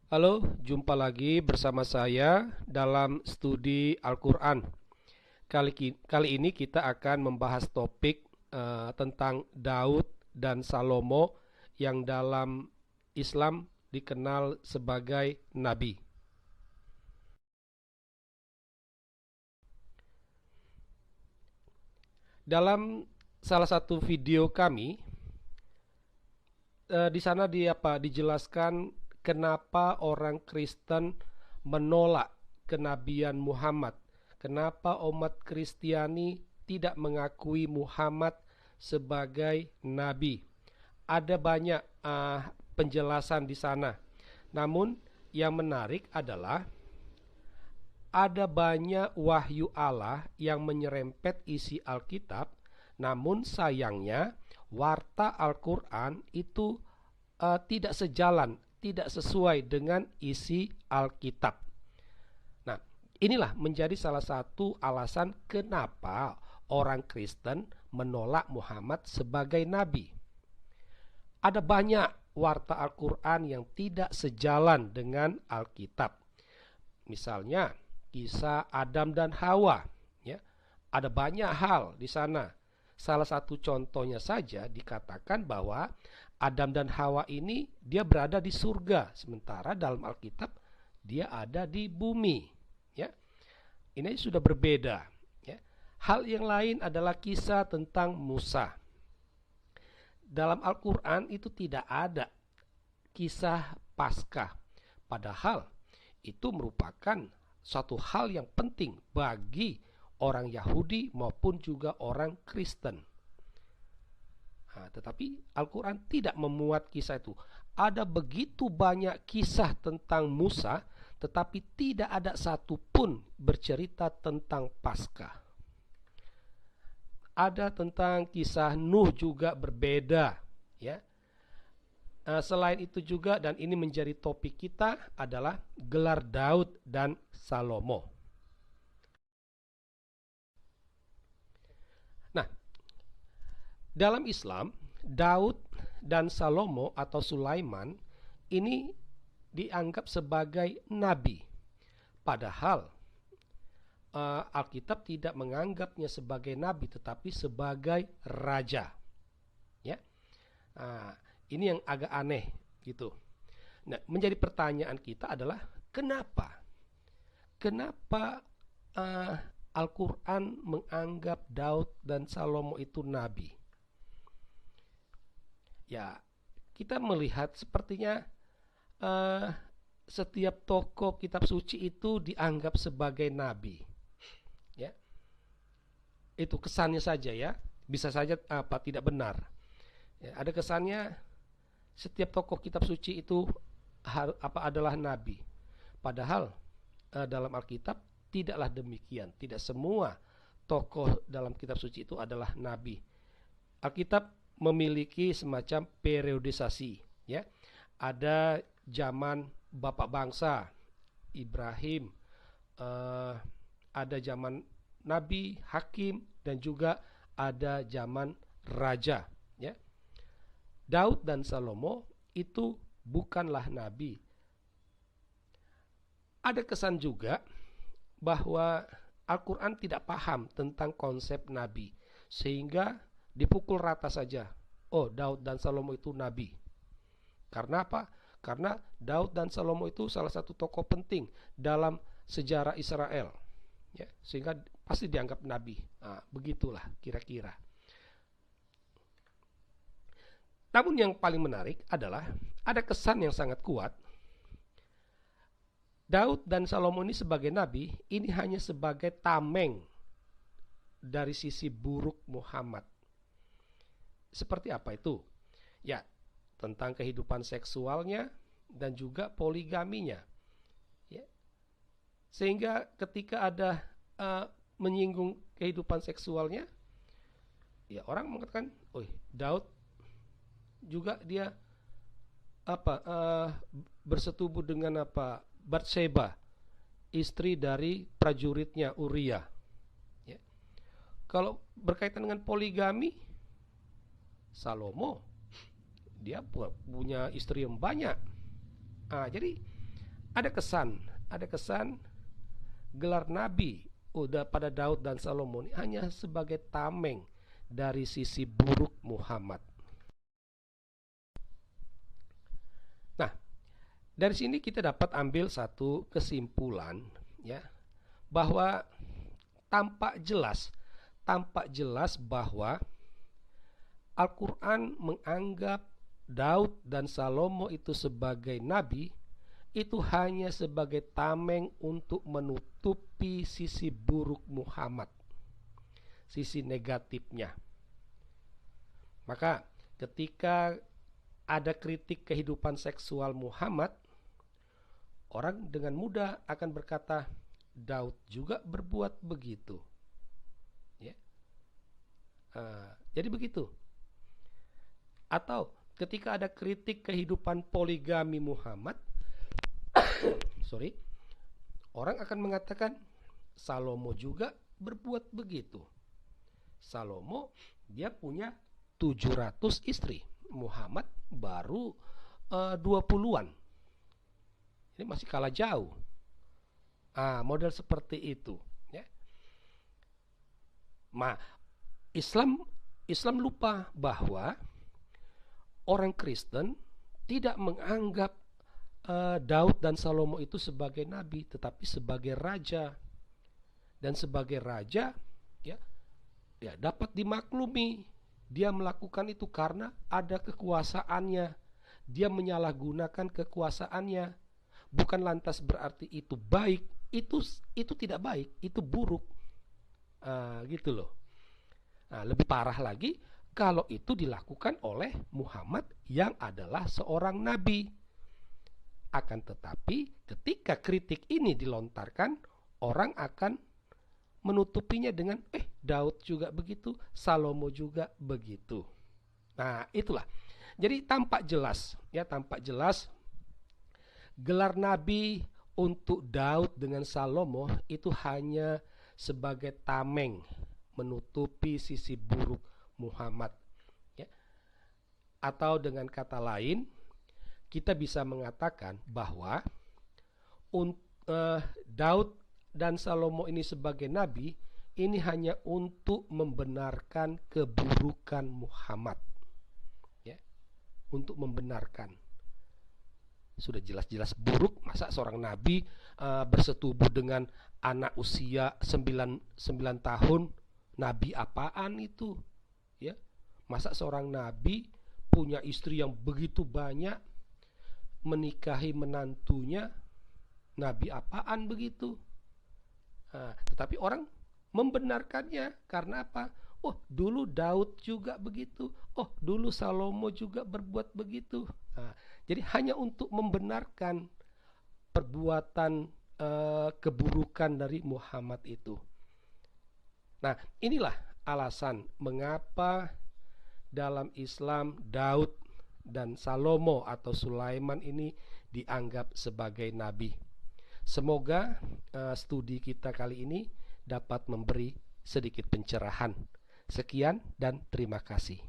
Halo, jumpa lagi bersama saya dalam studi Al-Quran. Kali ini kita akan membahas topik tentang Daud dan Salomo yang dalam Islam dikenal sebagai nabi. Dalam salah satu video kami, di sana dijelaskan kenapa orang Kristen menolak kenabian Muhammad. Kenapa umat Kristiani tidak mengakui Muhammad sebagai nabi. Ada banyak penjelasan di sana. Namun yang menarik adalah ada banyak wahyu Allah yang menyerempet isi Alkitab, namun sayangnya warta Al-Quran itu tidak sejalan, tidak sesuai dengan isi Alkitab. Nah, inilah menjadi salah satu alasan kenapa orang Kristen menolak Muhammad sebagai nabi. Ada banyak warta Al-Quran yang tidak sejalan dengan Alkitab. Misalnya, kisah Adam dan Hawa, ya. Ada banyak hal di sana. Salah satu contohnya saja dikatakan bahwa Adam dan Hawa ini dia berada di surga, sementara dalam Alkitab dia ada di bumi, ya. Ini sudah berbeda, ya. Hal yang lain adalah kisah tentang Musa. Dalam Al-Quran itu tidak ada kisah Paskah, padahal itu merupakan suatu hal yang penting bagi orang Yahudi maupun juga orang Kristen. Tetapi Al-Quran tidak memuat kisah itu. Ada begitu banyak kisah tentang Musa, tetapi tidak ada satupun bercerita tentang Paskah. Ada tentang kisah Nuh juga berbeda, ya. Selain itu juga, dan ini menjadi topik kita, adalah gelar Daud dan Salomo. Nah, dalam Islam, Daud dan Salomo atau Sulaiman ini dianggap sebagai nabi. Padahal Alkitab tidak menganggapnya sebagai nabi tetapi sebagai raja. Ya. Ini yang agak aneh gitu. Nah, menjadi pertanyaan kita adalah kenapa? Kenapa Al-Quran menganggap Daud dan Salomo itu nabi? Ya, kita melihat sepertinya uh, setiap tokoh kitab suci itu dianggap sebagai nabi. Ya, itu kesannya saja ya. Bisa saja tidak benar. Ya, ada kesannya setiap tokoh kitab suci itu adalah nabi. Padahal dalam Alkitab tidaklah demikian. Tidak semua tokoh dalam kitab suci itu adalah nabi. Alkitab memiliki semacam periodisasi, ya. Ada zaman bapak bangsa Ibrahim, ada zaman nabi, hakim, dan juga ada zaman raja, ya. Daud dan Salomo itu bukanlah nabi. Ada kesan juga bahwa Al-Quran tidak paham tentang konsep nabi, sehingga dipukul rata saja. Oh, Daud dan Salomo itu nabi. Karena apa? Karena Daud dan Salomo itu salah satu tokoh penting dalam sejarah Israel, ya, sehingga pasti dianggap nabi. Begitulah kira-kira. Namun yang paling menarik adalah ada kesan yang sangat kuat. Daud dan Salomo ini sebagai nabi, ini hanya sebagai tameng dari sisi buruk Muhammad. Seperti apa itu? Ya, tentang kehidupan seksualnya dan juga poligaminya. Ya. Sehingga ketika ada menyinggung kehidupan seksualnya, ya orang mengatakan, "Oh, Daud juga dia bersetubuh dengan Batseba, istri dari prajuritnya Uria." Ya. Kalau berkaitan dengan poligami, Salomo dia punya istri yang banyak. Jadi ada kesan gelar nabi udah pada Daud dan Salomo ini hanya sebagai tameng dari sisi buruk Muhammad. Nah, dari sini kita dapat ambil satu kesimpulan, ya, bahwa tampak jelas bahwa Al-Quran menganggap Daud dan Salomo itu sebagai nabi itu hanya sebagai tameng untuk menutupi sisi buruk Muhammad, sisi negatifnya. Maka ketika ada kritik kehidupan seksual Muhammad, orang dengan mudah akan berkata Daud juga berbuat begitu, ya. Jadi begitu. Atau ketika ada kritik kehidupan poligami Muhammad, orang akan mengatakan Salomo juga berbuat begitu. Salomo dia punya 700 istri, Muhammad baru 20-an. Ini masih kalah jauh. Model seperti itu, ya. Islam lupa bahwa orang Kristen tidak menganggap Daud dan Salomo itu sebagai nabi, tetapi sebagai raja. Dan sebagai raja, ya dapat dimaklumi. Dia melakukan itu karena ada kekuasaannya. Dia menyalahgunakan kekuasaannya. Bukan lantas berarti itu baik. Itu tidak baik, itu buruk. Gitu loh. Lebih parah lagi kalau itu dilakukan oleh Muhammad yang adalah seorang nabi. Akan tetapi ketika kritik ini dilontarkan, orang akan menutupinya dengan Daud juga begitu, Salomo juga begitu. Nah, itulah. Jadi tampak jelas gelar nabi untuk Daud dengan Salomo itu hanya sebagai tameng menutupi sisi buruk Muhammad, ya. Atau dengan kata lain, kita bisa mengatakan bahwa Daud dan Salomo ini sebagai nabi ini hanya untuk membenarkan keburukan Muhammad, ya, untuk membenarkan. Sudah jelas-jelas buruk, masa seorang nabi bersetubuh dengan anak usia 9 tahun, nabi apaan itu, ya? Masa seorang nabi punya istri yang begitu banyak, menikahi menantunya, nabi apaan begitu? Tetapi orang membenarkannya karena apa? Oh, dulu Daud juga begitu. Oh, dulu Salomo juga berbuat begitu. Jadi hanya untuk membenarkan perbuatan keburukan dari Muhammad itu. Nah, inilah alasan mengapa dalam Islam Daud dan Salomo atau Sulaiman ini dianggap sebagai nabi. Semoga studi kita kali ini dapat memberi sedikit pencerahan. Sekian dan terima kasih.